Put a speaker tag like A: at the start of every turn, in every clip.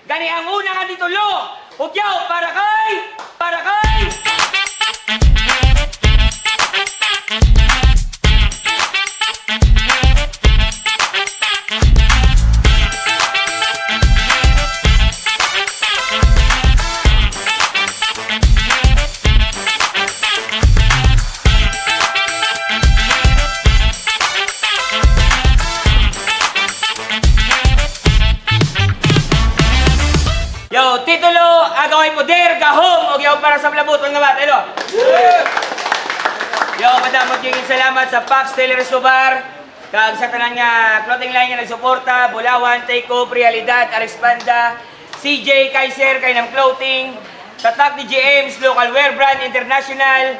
A: Gani ang una nga titulo. Hugyaw para kay Yo, titulo, agaway poder, gahom, o yaw para sa mlabuton nga bat. Ano? Yo, madamot yung salamat sa Pax Taylor Escobar, kag sa tanan nga clothing line nga nagsuporta, Bulawan, Take Off, Realidad, Alex Panda, CJ, Kaiser, Kainam Clothing, Tatak ni GM's, Local Wear Brand International,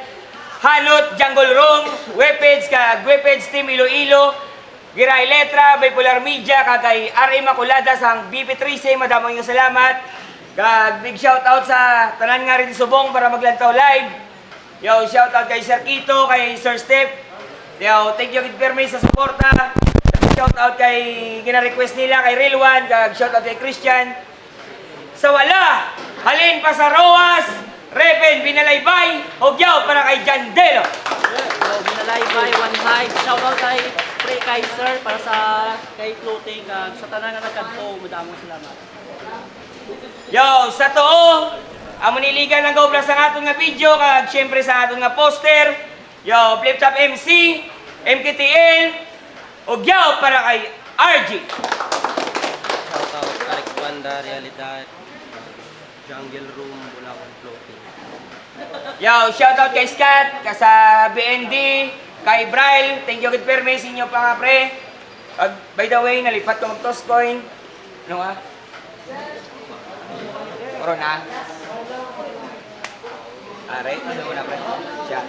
A: Hanot, Jungle Room, Weapons, kag Weapons Team Iloilo, Giray Letra, Bipolar Media, kagay R.A. Maculada sa BP13, madamo yung salamat. Kag big shoutout sa tanan nga rin subong para maglantaw live. Yo, shoutout kay Sir Kito, kay Sir Step. Yo, thank you kid Perme sa suporta. Shoutout kay gina-request nila kay Real One, kag shoutout kay Christian. Sa wala, halin pa sa Roas, Repen, Binalaybay, Hugyaw para kay Jandelo.
B: Hello, Binalaybay, One High. Shoutout kay Pre Kaiser para sa kay clothing kag sa tanan nga nagkanto, madamong salamat.
A: Yo, sa too, amo niligan ng gobra sa aton nga video, kag syempre sa aton nga poster. Yo, Flip Top MC, MKTL, Hugyaw para kay RG.
C: Shoutout Alex Panda, Realidad, Jungle Room, Bulacan Floating.
A: Yo, shoutout kay Scott, sa BND, kay Braille, thank you kid Perme, sinyo pa nga pre. By the way, nalipat ko mag-toss coin. Ano nga? Corona. Aray, ano na pre? Siya.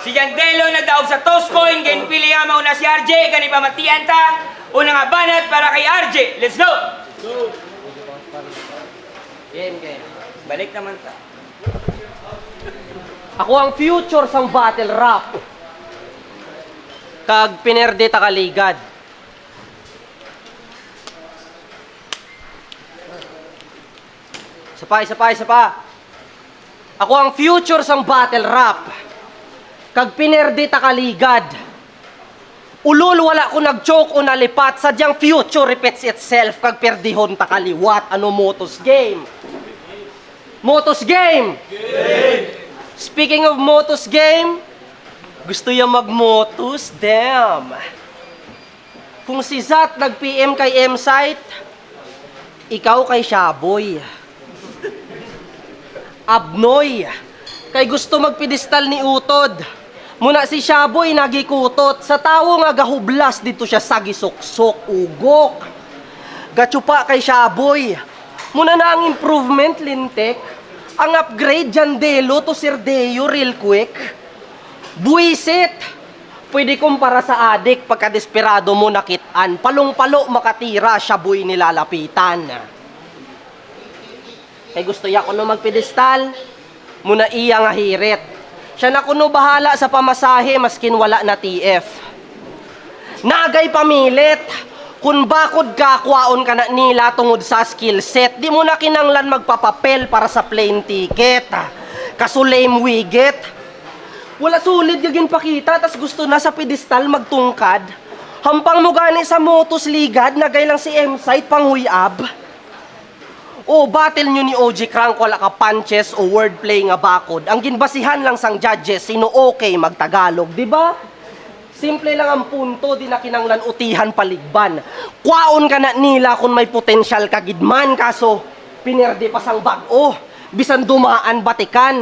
A: Si Jandelo nagdaog sa toss coin, gan pili nga mauna si RJ, gani pa matian ta. Una nga banat para kay RJ. Let's go! Game. Balik naman ta.
D: Ako ang future sang battle rap. Kag pinerde ta kaligad. Isa pa. Ako ang future sang battle rap. Kag pinerde ta kaligad. Ulol wala ko nag-choke o nalipat, sadyang future repeats itself kag perdihon ta kaliwat. Ano motos game? Motos game! Speaking of motos game, gusto yung mag-motos? Damn! Kung si Zat nag-PM kay M-Site, ikaw kay Shaboy. Abnoy, kay gusto magpidestal ni Utod. Muna si Shaboy nagikutot, sa tawo nga gahublas dito siya sagisok-sok, ugok. Gatsupa kay Shaboy. Muna na ang improvement, Lintek. Ang upgrade, Jandelo to Sirdeo, real quick. Buisit. Pwede kumpara sa adik, pagka-desperado mo nakitaan. Palong-palo makatira, Shaboy nilalapitan. Kay gusto ya kuno magpedestal, muna iya nga hirit. Siya na kuno bahala sa pamasahe, maskin wala na TF. Nagay pamilit. Kung bakod ka, kwaon ka na nila tungod sa skill set, di mo na kinanglan magpapapel para sa plane ticket. Kaso lame wiget. Wala sulit yagin pakita, tas gusto na sa pedestal magtungkad. Hampang mo gani sa motos ligad, nagay lang si M-Site panghuyab. O battle nyo ni OG Crank, wala ka punches o wordplay nga bakod. Ang ginbasihan lang sang judges, sino okay magtagalog, di ba? Simple lang ang punto, di na kinanglan utihan paligban. Kwaon ka na nila kung may potensyal kagidman, kaso pinerde pa sang bag-o. Bisan dumaan batikan,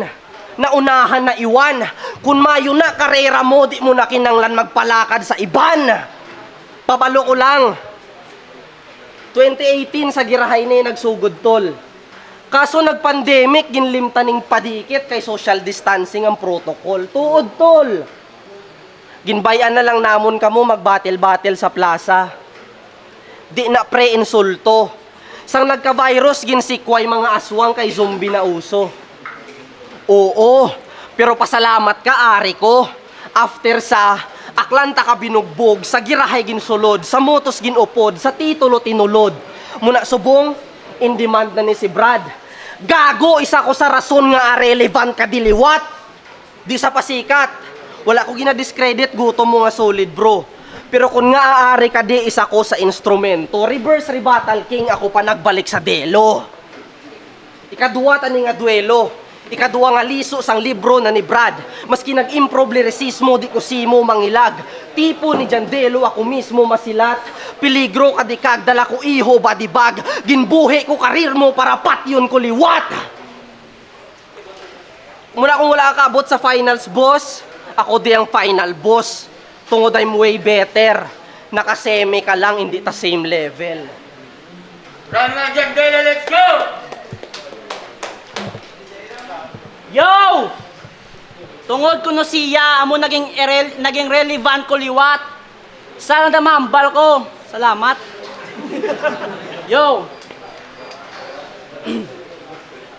D: naunahan na iwan. Kung mayo na karera mo, di mo na kinanglan magpalakad sa iban. Pabalo ko lang, 2018 sa girahay na nagsugod tol. Kaso nag-pandemic, ginlimtaning padikit kay social distancing ang protocol. Tuod tol. Ginbayan na lang namon kamo mag-battle-battle sa plaza. Di na pre-insulto. Sang nagka-virus, ginsikway mga aswang kay zombie na uso. Oo, pero pasalamat ka, ari ko. After sa Aklanta ka binugbog, sa girahay ginsulod, sa motos ginupod, sa titulo tinulod. Muna subong, in demand na ni si Brad. Gago, isa ko sa rason nga relevant ka diliwat. Di sa pasikat. Wala ko ginadiscredit, gutom mo nga solid bro. Pero kung nga aari ka di, isa ko sa instrumento. Reverse rebuttal king, ako pa nagbalik sa delo. Ikaduwa tani nga duelo. Ikaduwa nga liso sang libro na ni Brad. Maski nag-improve lirisismo, di ko simo mangilag. Tipo ni Jandelo, ako mismo masilat. Peligro ka di kagdala ko iho badibag. Ginbuhi ko karir mo para patyon ko liwat. Mula kung wala ka abot sa finals, boss, ako di ang final boss. Tungod I'm way better. Nakasemi ka lang, hindi ta same level.
A: Run na dyan, Dela, let's go!
B: Yo! Tungod ko no siya, amo naging relevant ko liwat. Sana na mambal ko. Salamat. Yo!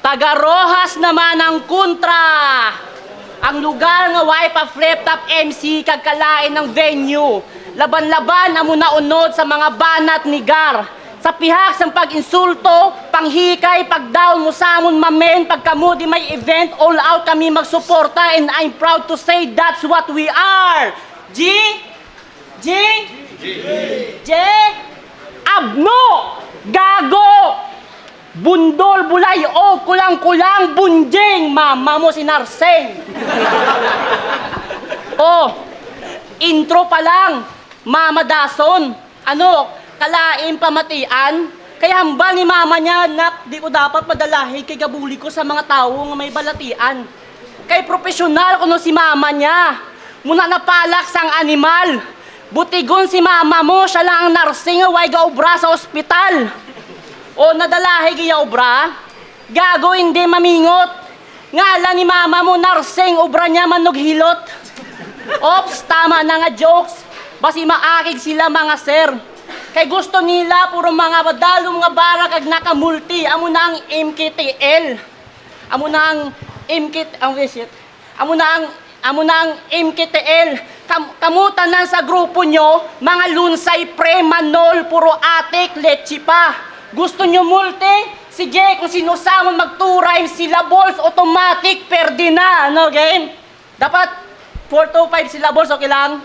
B: Taga Rojas naman ang kontra. Ang lugar nga way pa flip top MC kagkalain ng venue. Laban-laban amo naunod sa mga banat ni Gar. Sa pihak sang pag-insulto, panghikay, pag-down mo sa amon mamen, pagkamo di may event, all out kami magsuporta and I'm proud to say that's what we are. G? G? J? Abno! Gago! Bundol, bulay, o kulang-kulang, bunjing, mama mo si Narseng. Oh, intro pa lang, Mama Dason. Ano, kalain pamatian? Kaya hambal ni mama niya, nak, di ko dapat padalahin kay gabuli ko sa mga tao nga may balatian. Kay profesional ko no si mama niya. Muna napalak sang animal. Butigon si mama mo, siya lang ang narsing way gaobra sa ospital. O nadalahi giya obra, gago hindi mamingot. Ngala ni mama mo narsing, obra niya manughilot. Ops, tama na nga jokes. Basi maakig sila mga sir. Kay gusto nila puro mga badalong nga bara kag nakamulti. Amo na ang MKTL. Amo na ang Amo na ang MKTL. Kamutan na sa grupo nyo, mga lunsay pre, manol, puro atik, leche pa. Gusto nyo multi? Sige, kung sinusamon mag-2 syllables, automatic, perde na. Ano, game? Dapat 4 to 5 syllables, okay lang?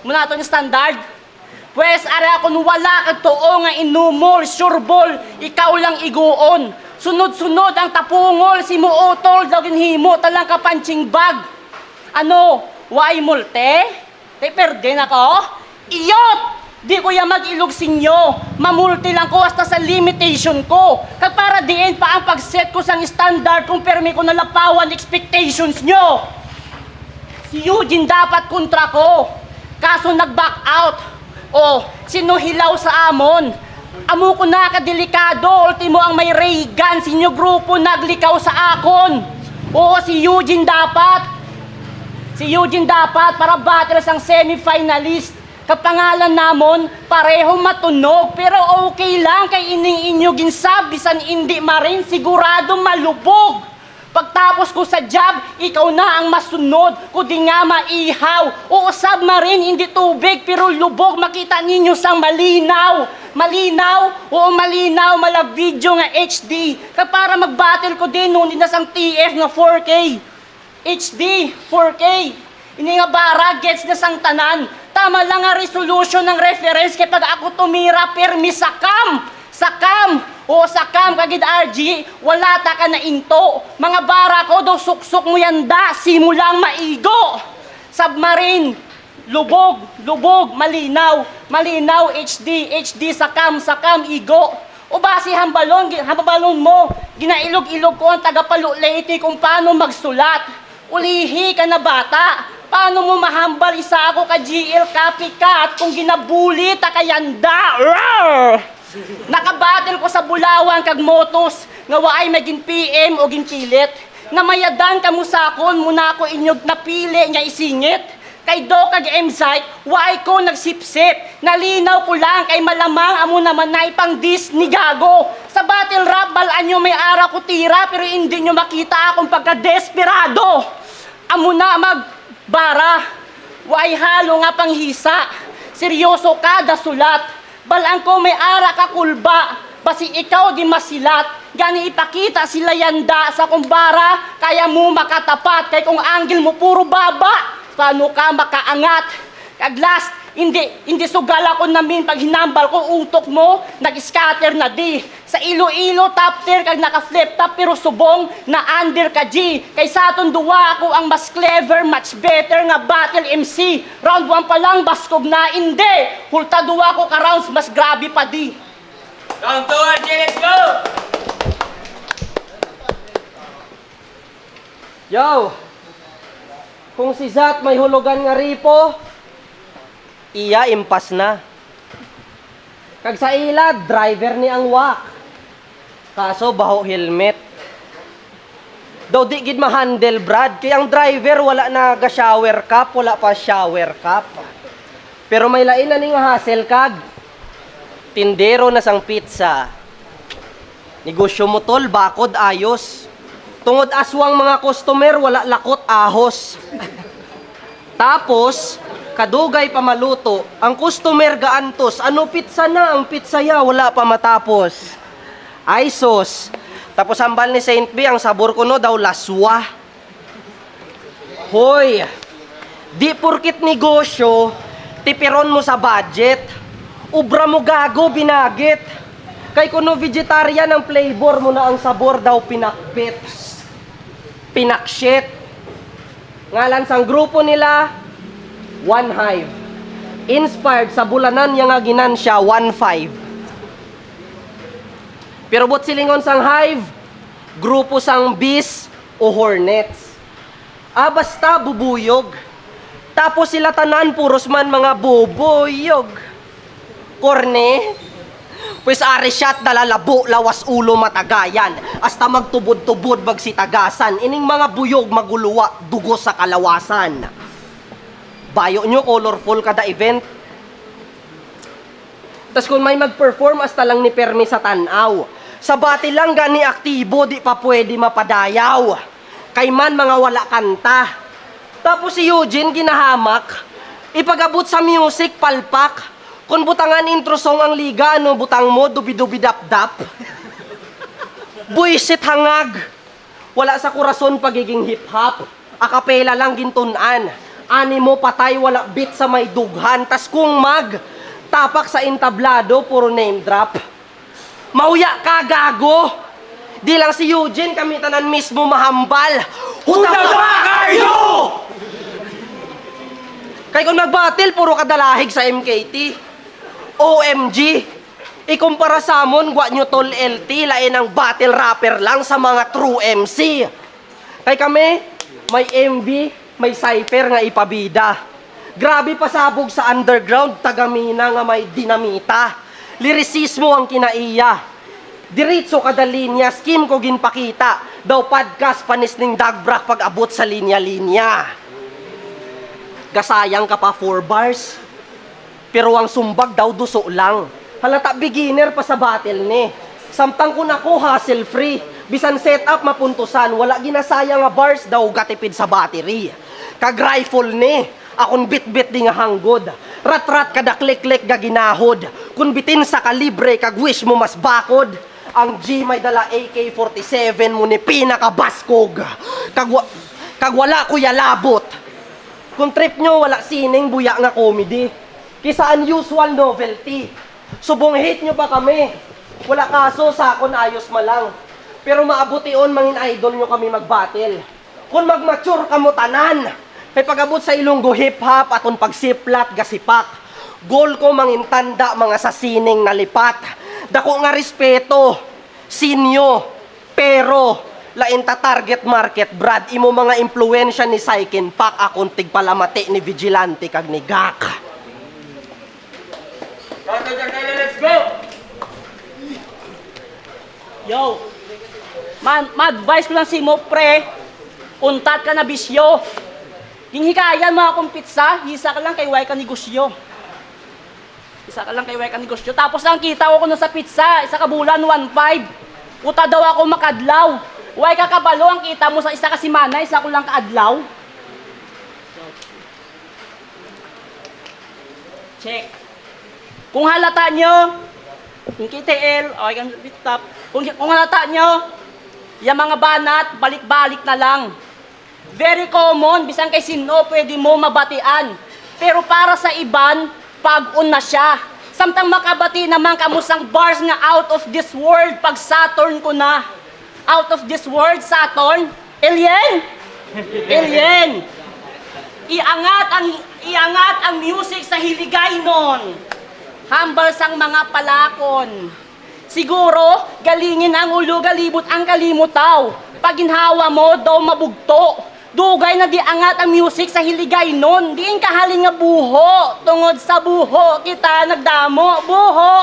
B: Muna ito yung standard. Pwes, ara kung wala kag tuo nga inumol, sureball, ikaw lang iguon. Sunod-sunod ang tapungol, si muotol, dagin himo, talang kapanching bag. Ano, why multe? Tay perde na ko? Iyot! Di ko ya mag-ilog sinyo. Mamulti lang ko hasta sa limitation ko. Kag para diin pa ang pag-set ko sang standard kung permi ko nalapawan expectations nyo. Si Eugene dapat kontra ko. Kaso nag-back out. O, sino hilaw sa amon? Amo ko na kadelikado. Ultimo ang may ray gun. Sinyo grupo naglikaw sa akon. O, si Eugene dapat. Si Eugene dapat para battle sang semi-finalist. Kapangalan namon, pareho matunog, pero okay lang kay ining inyo ginsab, bisan hindi marin, sigurado malubog. Pagtapos ko sa job, ikaw na ang masunod, kudi nga maihaw. Uusab marin, hindi tubig, pero lubog, makita ninyo sang malinaw. Malinaw, oo malinaw, mala video nga HD. Para mag-battle ko din, nun na sang TF nga 4K. HD, 4K. Ini nga bara, gets na sang tanan. Tama lang ang resolution ng reference kay pag ako tumira permi sa cam. Sa cam. O sa cam kagid RG, wala ta ka na into. Mga bara ko daw suksok mo yanda, simulang maigo. Submarine, lubog, lubog, malinaw. Malinaw, HD sa cam, igo. O basi hambalon mo, ginailog-ilog ko ang tagapaluleiti kung paano magsulat. Ulihi ka na bata. Paano mo mahambal isa ako ka GL copycat kung ginabuli ta kayanda? Nakabattle ko sa Bulawan kag motos nga waay maging PM o ginpilit. Namayadan ka mo sakon muna ako inyog napili nga isingit. Kay do kag M-Site, waay ko nagsipsip. Nalinaw ko lang kay malamang amo naman na ipang dis ni gago. Sa battle rap balaan nyo may ara ko tira pero hindi nyo makita akong pagka-desperado. Amo na bara, way halo nga panghisa. Seryoso ka, dasulat. Balaan ko may ara ka kulba. Basi ikaw di masilat, gani ipakita sila yanda sa kumbara, kaya mo makatapat, kay kung angle mo puro baba, paano ka makaangat? Kag last, hindi sugal ako namin pag hinambal ko utok mo, nag-scatter na di. Sa ilo-ilo, top tier, kag naka-flip top, pero subong na under ka G. Kay sa aton duwa ako ang mas clever, much better nga battle MC. Round 1 pa lang, baskog na, hindi. Hulta duwa ko ka rounds, mas grabe pa di.
A: Round 2, RJ, let's go!
D: Yo! Kung si Zat may hulugan nga ripo, iya impas na. Kag sa ila, driver ni ang wak. Kaso baho helmet. Daw di gid ma-handle Brad, kay ang driver wala na ga shower cap, wala pa shower cap. Pero may lain na ning hassle kag. Tindero na sang pizza. Negosyo mo tol, bakod ayos. Tungod aswang mga customer, wala lakot ahos. Tapos, kadugay pa maluto. Ang customer gaantos, ano pizza na? Ang pizza ya, wala pa matapos. Ay sos. Tapos hambal ni Saint B, ang sabor ko no daw laswa. Hoy, di porkit negosyo, tipiron mo sa budget. Ubra mo gago, binagit. Kay kuno vegetarian ang flavor mo na ang sabor daw pinakpit. Pinakshit. Ngalan sang grupo nila, One Hive. Inspired sa bulanan yang nga ginansya, 1-5. Pero bot silingon sang Hive, grupo sang Bees o Hornets. Basta bubuyog. Tapos sila tanan, puros man mga bubuyog. Korne, pues ari shot dalalabo lawas ulo matagayan hasta magtubod-tubod magsitagasan ining mga buyog maguluwa dugo sa kalawasan. Bayo nyo colorful kada event. Tas kung may mag-perform hasta lang ni permi sa tanaw. Sa bati lang gani aktibo di pa pwede mapadayaw. Kay man mga wala kanta. Tapos si Eugene ginahamak, ipagabot sa music palpak. Kung butangan intro song ang liga, ano butang mo, dubi-dubi-dap-dap. Buisit hangag. Wala sa kurason pagiging hip-hop. Akapela lang gintunan. Animo patay, wala beat sa may dughan. Tas kung tapak sa entablado, puro name drop. Mauya ka, gago! Di lang si Eugene, kami tanan mismo mahambal. Huta ba kayo? Kaya kung nag-battle, puro kadalahig sa MKT. OMG! Ikumpara sa amon, gwa nyo tol LT, lain ang battle rapper lang sa mga true MC. Kay kami, may MV, may cypher nga ipabida. Grabe pasabog sa underground, tagamina nga may dinamita. Lirisismo ang kinaiya. Diritso kada linya, skim ko ginpakita. Daw podcast panis ning dagbrak pag abot sa linya-linya. Gasayang ka pa 4 bars. Pero ang sumbag daw duso lang. Halata beginner pa sa battle ni. Samtang ko nako hassle free. Bisan setup mapuntusan, wala ginasayang nga bars daw gatipid sa battery. Kag rifle ni, akon bit-bit di nga hanggod. Rat-rat kada klik-klik ga ginahod. Kun bitin sa kalibre kag wish mo mas bakod. Ang G may dala AK-47 mo ni pinakabaskog. Kag wala kuya labot. Kung trip nyo wala sining buya nga comedy. Kisa unusual novelty. Subong hate nyo pa kami. Wala kaso sa akon ayos malang. Pero maabution mangin idol nyo kami mag-battle. Kung mag-mature kamo tanan. Kay pag-abot sa Ilonggo hip-hop aton pagsiplat gasipak. Goal ko mangin tanda mga sasining nalipat. Dako nga respeto. Sinyo. Pero lain ta target market Brad. Imo mga impluensya ni Saikin Pak akong tigpalamati ni Vigilante kag ni Gak.
A: Let's go!
B: Yo, ma-advise ko lang si mo, pre, untat ka na bisyo. Yung hikayan mga kong pizza, hisa ka lang kay Way ka negosyo. Isa ka lang kay Way ka negosyo. Tapos lang kita ko sa pizza, isa ka bulan, 1.5. Uta daw ako makadlaw. Way ka kabalo, ang kita mo sa isa ka simana, isa ko lang kaadlaw. Check. Kung halata nyo, Yung KTL, okay kang laptop. Kung halata nyo, yung mga banat, balik-balik na lang. Very common, bisan kay sino, pwede mo mabatian. Pero para sa iban, pag-on na siya. Samtang makabati naman kamusang bars nga out of this world, pag Saturn ko na. Out of this world, Saturn. Alien? Alien. Iangat ang music sa hiligay nun. Hambal sang mga palakon. Siguro, galingin ang ulo, galibot ang kalimutaw. Pag ginhawa mo, daw mabugto. Dugay na di angat ang music sa hiligay nun. Diin kahalin nga buho. Tungod sa buho, kita nagdamo. Buho.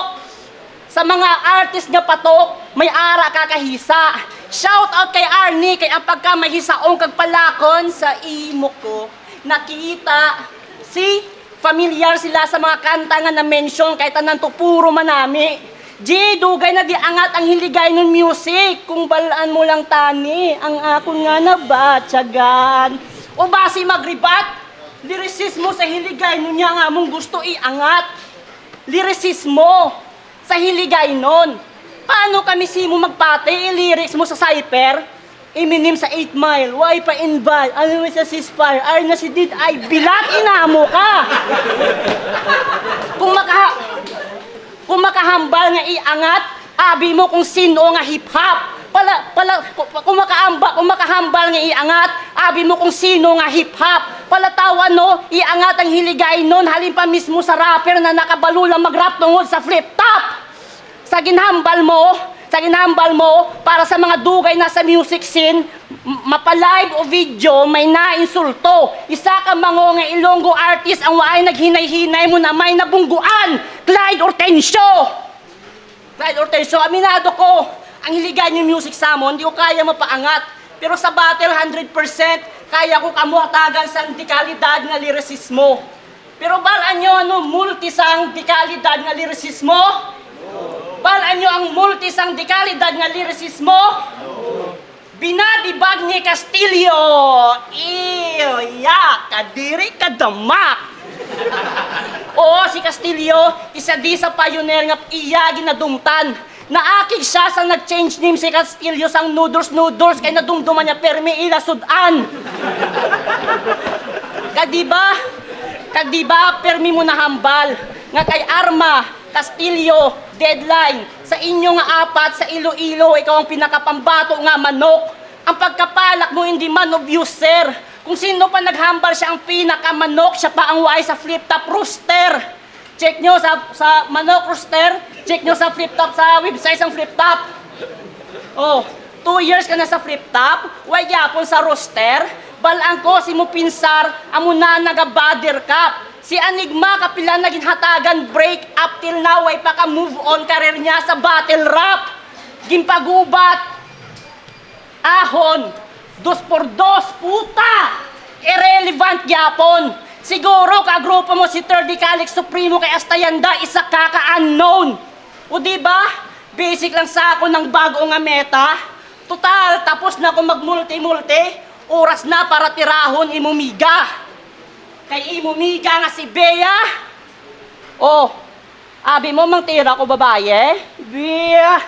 B: Sa mga artist nga patok, may ara kakahisa. Shout out kay Arnie, kay ang pagkamahisaong kagpalakon sa imo ko. Nakita, si familiar sila sa mga kanta nga na-mention, kahit tanan to puro manami. G, dugay na di angat ang hiligay nun music. Kung balaan mo lang tani, ang akon nga nabatsagan. O basi magribat, lirisismo sa hiligay nun niya nga mong gusto iangat. Lirisismo sa hiligay nun. Paano kami si mo magpate, i-lyrics mo sa Cypher? Iminim sa 8 Mile, why pa invite? Ano mo sa ceasefire? Ar na si Did ay bilat, inamo ka! Kung makahambal nga iangat, abi mo kung sino nga hip-hop. Kung makahambal nga iangat, abi mo kung sino nga hip-hop. Palatawan no, iangat ang hiligay nun, halin pa mismo sa rapper na nakabalulang mag-rap tungod sa flip-top. Sa ginhambal mo, para sa mga dugay na sa music scene, mapalive o video, may nainsulto. Isa ka mango nga Ilonggo artist ang waay naghinay-hinay mo na may nabungguan. Clyde Hortensio, aminado ko, ang hiligay ng music sa mo, hindi ko kaya mapaangat. Pero sa battle, 100%, kaya ko kamuhatagan sa dekalidad nga lirisismo. Pero balaan nyo, multisang dekalidad nga lirisismo? Balaan nyo ang multisang dekalidad nga lirisismo? Binadibag ni Castillo. Kadiri kadamak. Oo, si Castillo, isa di sa pioneer nga iya ginadumtan. Naakig siya sa nag-change name si Castillo sang noodles kay nadumduman niya permi ila sudan. Kadiba, permi mo na hambal. Nga kay Arma, Castillo, Deadline, sa inyo nga apat sa Iloilo, ikaw ang pinakapambato nga manok. Ang pagkapalak mo hindi man obvious, sir. Kung sino pa naghambal siya ang pinakamanok, siya pa ang waay sa flip-top rooster. Check nyo sa manok rooster, check nyo sa flip-top, sa website ng flip-top. Oh, 2 years ka na sa flip-top, way yapon sa rooster, balaan ko si mo pinsar, amo na naga-bother cup. Si Enigma kapila naging hatagan break up till now, way pa ka move on career niya sa battle rap. Gimpagubat, ahon, 2x2, puta! Irrelevant yapon. Siguro kagrupo mo si 3rd Calix Supremo kay Astayanda, isa kaka-unknown. O diba? Basic lang sa ako ng bago nga meta. Total, tapos na ako mag-multi-multi, oras na para tirahon imumiga. Kay imumiga nga si Bea. Oh, abi mo mang tira ko babae? Bea.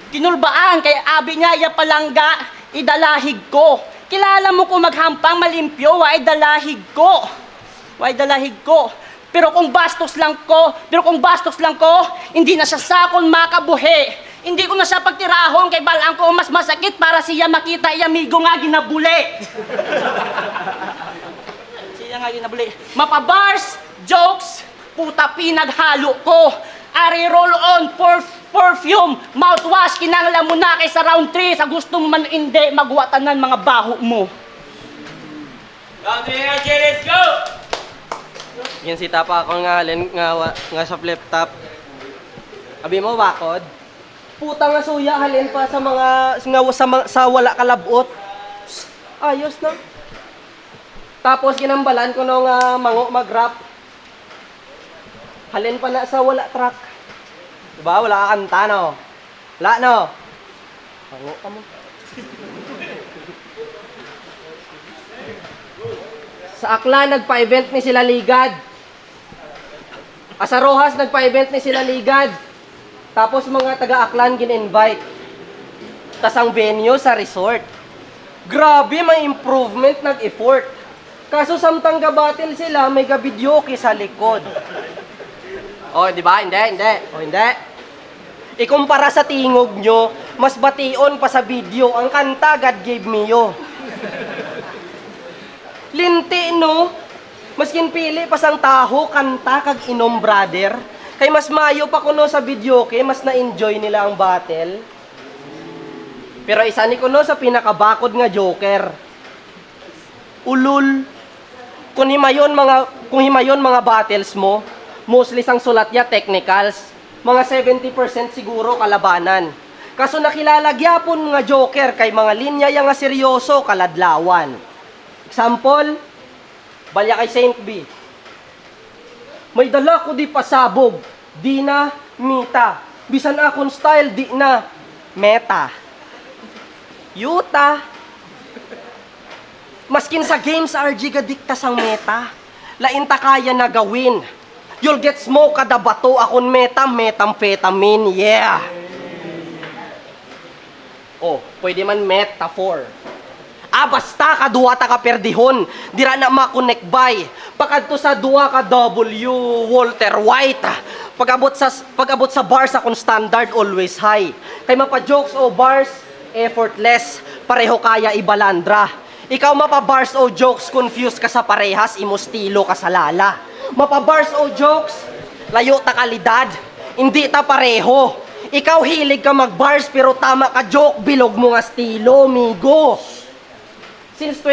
B: Kinulbaan kay abi niya iya palangga, idalahig ko. Kilala mo ko maghampang malimpyo, way dalahig ko. Pero kung bastos lang ko, hindi na siya sakon makabuhi. Hindi ko na siya pagtirahon kay balang ko mas masakit para siya makita iya amigo nga ginabuli. Mapabars, jokes, puta pinaghalo ko. Ari roll on, perfume, mouthwash, kinanglan mo na kay sa round 3. Sa gusto mo man hindi, magwatanan mga baho mo.
A: Round 3 na, Jay, let's go!
D: Yan si tapa ako nga halin nga sa flip top. Abi mo bakod? Puta nga suya halin pa sa mga sa wala kalabot. Ayos na. Tapos ginambalan ko nung mango mag-rap. Halin pa na sa wala track. Diba? Wala ka kanta, no? Wala, no? Mango ka mo. Sa Aklan, nagpa-event ni sila Ligad. Sa Rojas, nagpa-event ni sila Ligad. Tapos mga taga-Aklan gin-invite. Tas ang venue sa resort. Grabe, may improvement, nag-effort. Kaso samtang gabatil sila, may gabidyoke sa likod. Oh, di ba? Hindi. Ikumpara sa tingog nyo, mas bation pa sa video ang kanta God Gave Me You. Linti, no? Maskin pili pa sang taho, kanta kag inom, brother. Kay mas mayo pa kuno sa video, kay mas na-enjoy nila ang battle. Pero isa ni kuno sa pinakabakod nga joker. Ulul. Kung himayon mga battles mo, mostly sang sulat niya technicals. Mga 70% siguro kalabanan. Kaso nakilala gyapon nga joker kay mga linya yang nga seryoso kaladlawan. Example, balya kay Saint B. May dala ko di pasabog, di na mita. Bisan akong style, di na meta. Yuta. Maskin sa games, RG gadikta sang meta. Lainta kaya na gawin. You'll get smoke kada bato, akong methamphetamine, yeah. Oh, pwede man metaphor. Basta kaduwa ta ka perdihon, dira na ma-connect by. Pagadto sa duwa ka W. Walter White. Pag-abot sa bars akong standard always high. Kay mapa-jokes o bars, effortless, pareho kaya ibalandra. Ikaw mapa-bars o jokes, confused ka sa parehas, imo stilo ka sa lala. Mapa-bars o jokes, layo ta kalidad, hindi ta pareho. Ikaw hilig ka mag-bars pero tama ka joke, bilog mo nga stilo, migo. Since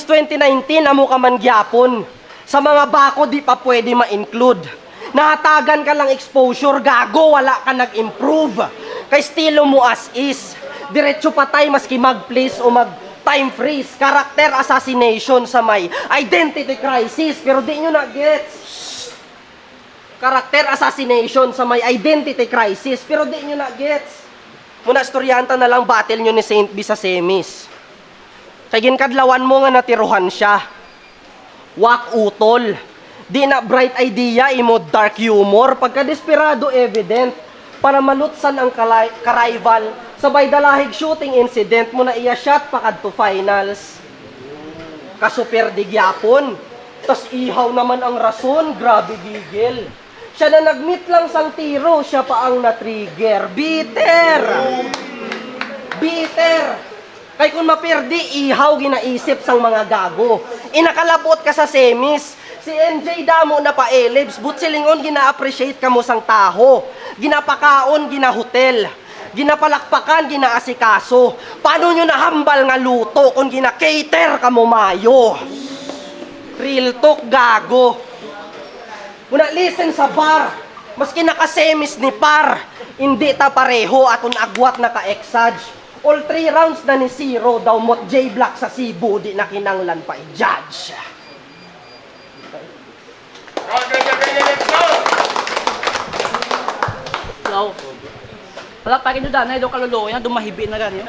D: 2019, amo ka man gyapon. Sa mga bako, di pa pwede ma-include. Nahatagan ka lang exposure, gago, wala ka nag-improve. Kay stilo mo as is. Diretso patay maski mag-place o mag-time freeze. Character assassination sa may identity crisis. Pero di nyo na-gets. Character assassination sa may identity crisis. Pero di nyo na-gets. Muna storyanta na lang battle nyo ni Saint B sa semis. Kay ginkadlawan mo nga natiruhan siya. Wak utol. Di na bright idea, imo dark humor. Pagka desperado evident. Para malutsan ang ka-rival. Sabay dalahig shooting incident mo na iya shot pakad to finals. Kasuper di gyapon. Tas ihaw naman ang rason, grabe gigil. Siya na nag-meet lang sang tiro, siya pa ang na-trigger. Bitter! Kay kung maperdi, ihaw ginaisip sang mga gago. Inakalabot ka sa semis. Si NJ damo na pa elibs, but silingon gina-appreciate ka mo sang taho. Ginapakaon, ginahotel. Ginapalakpakan, ginaasikaso. Paano nyo nahambal nga luto kung gina-cater ka mo mayo? Real talk, gago. Muna listen sa bar. Maski nakasemis ni par. Hindi ta pareho atong agwat na ka-exage. All 3 rounds na ni Zero daw mot J-Black sa Cebu, di na kinanglan pa i-judge.
B: Hello. Wala pa kinyo danay do kaluluoy na dumahibi na ganyo.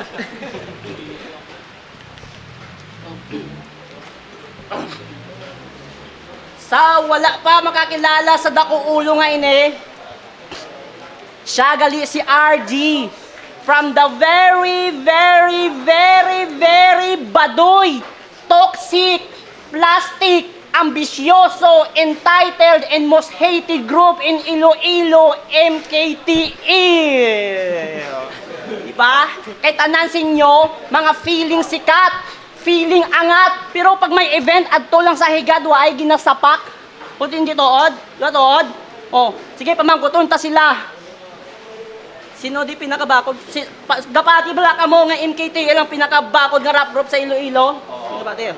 B: Sa wala pa makakilala sa dako ulo nga ini, siya gali si RG. From the very baduy, toxic, plastic, ambisyoso, entitled, and most hated group in Iloilo, MKTE. Diba? Kay tanan sinyo, mga feeling sikat, feeling angat, pero pag may event, adto lang sa higad, ay ginasapak. Kung hindi tood, oh, sige, pamangkuton ta sila. Sino di pinakabakod? Dapati bala ka mo nga MKT lang pinakabakod nga rap group sa Iloilo? Oo. Dapati.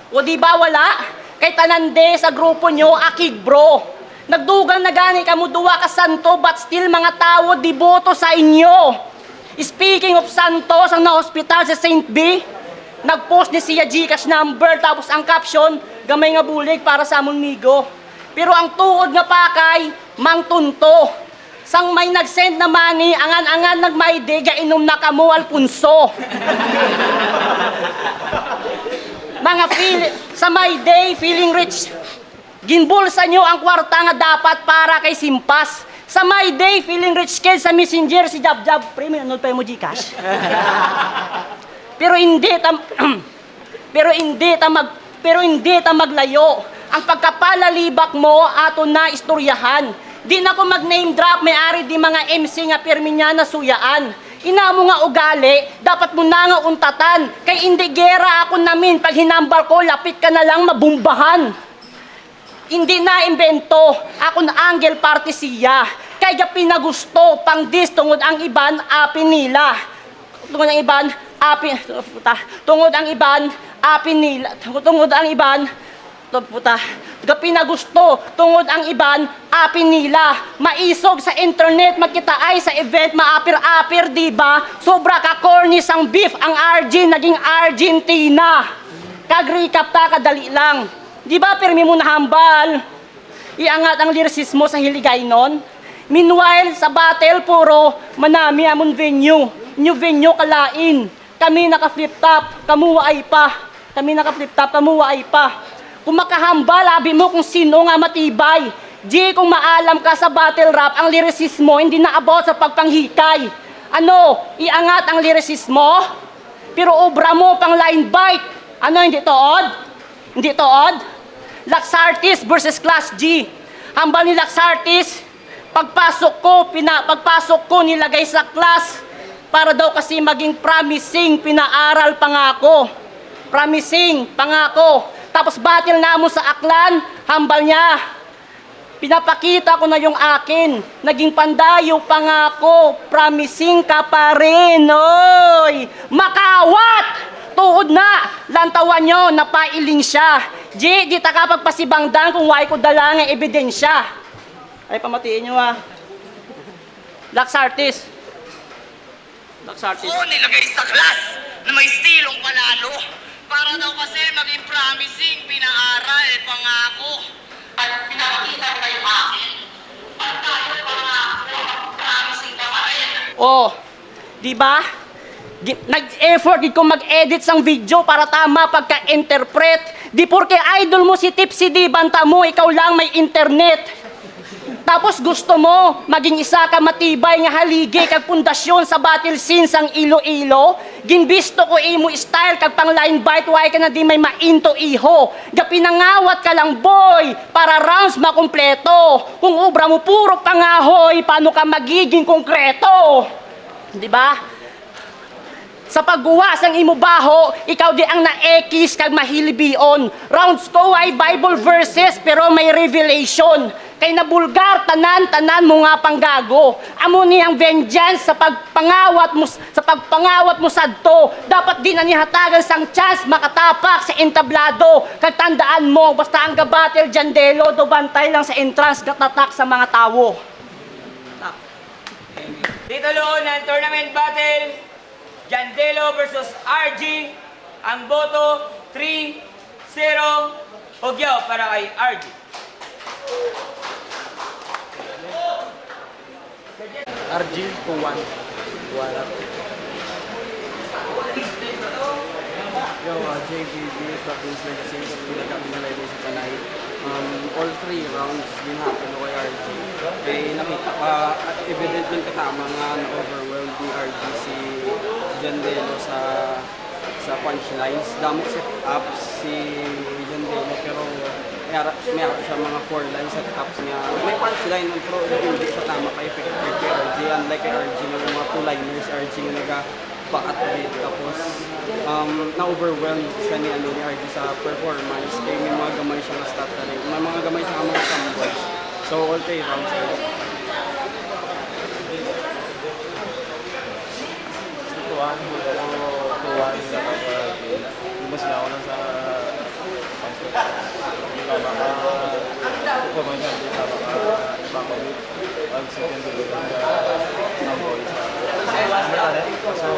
B: O di ba wala? Kay tanande sa grupo nyo, akig bro. Nagdugang na gani ka mo duwa ka santo, but still mga tao diboto sa inyo. Speaking of santos, ang na-hospital sa Saint B, nag-post ni siya Gcash number, tapos ang caption, gamay nga bulig para sa among migo. Pero ang tuod nga pakay, mang tunto. Sang may nag-send na money, angan-angan nagmayde, inom na kamo Alpunso. Mga sa my day, feeling rich. Ginbulsa nyo ang kwarta nga dapat para kay Simpas. Sa My Day, feeling rich kid sa Messenger, si Jab Jab, pre, may nanood pa yung mo Gcash. Pero hindi ta maglayo. Ang pagkapalalibak mo ato na istoryahan. Di na ko mag-name drop, may-ari di mga MC nga pirmi niya na suyaan. Ina mo nga ugali, dapat mo na nga untatan. Kay hindi gera ako namin, pag hinambal ko, lapit ka na lang mabumbahan. Hindi na imbento, ako na Angel Party siya. Kaya pinagusto, pang dis, tungod ang iban, api nila. Tungod ang iban, pinagusto, tungod ang iban, api nila. Maisog sa internet, magkita ay sa event, maapir-apir, diba? Sobra ka corny sang beef, ang RG naging Argentina. Kag-recap ta, kadali lang. Diba, pirmi mo nahambal? Iangat ang lyricismo sa hiligay nun. Meanwhile, sa battle, puro manami amon venue. New venue kalain. Kami naka-flip top, kamuwa ay pa. Kung makahambal, abi mo kung sino nga matibay. G, kung maalam ka sa battle rap, ang lyricismo hindi na about sa pagpanghikay. Ano, iangat ang lyricismo, pero obra mo pang line bite. Ano, hindi tood? Hindi tood? Laxartis versus Class G. Hambal ni Laxartis, pagpasok ko nilagay sa class para daw kasi maging promising, pinaaral pangako. Tapos battle na mo sa aklan, hambal niya. Pinapakita ko na yung akin. Naging pandayo pangako, promising ka pa rin. Oy! Makawat! Tuod na! Lantawan nyo, napailing siya. Di ta ka pagpasibangdan kung why ko dala nga ebidensya. Ay, pamatiin nyo Laxartis.
A: Oo, nilagay sa class na may stilong panalo. Para daw kasi maging promising, pinaaral, pangako. At pinakita ko na yung akin. Pag tayo pangako, promising ka pa rin.
B: Oh, di ba? Nag-effort ko mag-edit sang video para tama pagka-interpret. Di porke idol mo si Tipsy, di banta mo, ikaw lang may internet. Tapos gusto mo, maging isa ka matibay nga haligi kag pundasyon sa battle scene sang Iloilo. Ginbisto ko imo style kag pang line bite, why ka na di may mainto iho. Pinangawat ka lang boy, para rounds makumpleto. Kung ubra mo puro pangahoy, paano ka magiging konkreto? Di ba? Sa pagguwa sang imo baho, ikaw di ang naekis kag mahilibion. Rounds ko ay Bible verses pero may revelation. Kay nabulgar tanan mo nga panggago. Amo niyang vengeance sa pagpangawat mo sadto. Dapat din na nihatagan sang chance makatapak sa entablado. Kag tandaan mo, basta ang gabatel jandelo do bantay lang sa entrance gatatak sa mga tawo.
A: Dito loon ang tournament battle, Jandelo versus RG. Ang boto, 3-0. Hogyaw para kay RG.
C: RG, 2-1. Yo, JKB, Province Magazine, pinagkami na live sa Tanay. All 3 rounds din happen kay RG. Nakita pa, evident yung katama nga na-overwhelmed ni RG si Jandelo sa punchlines. Damot set up si Jandelo pero may siya mga 4 lines set ups niya. May punchline pero hindi siya tama kay effective kay RG. Unlike kay RG na mga 2-liners, RG na nag-back beat. Tapos na-overwhelmed siya ni RG sa performance. Kaya may mga gamay siya na stat na rin. May mga gamay siya mga combos. So all 3 rounds.
E: Tuwan sa mas na ako sa so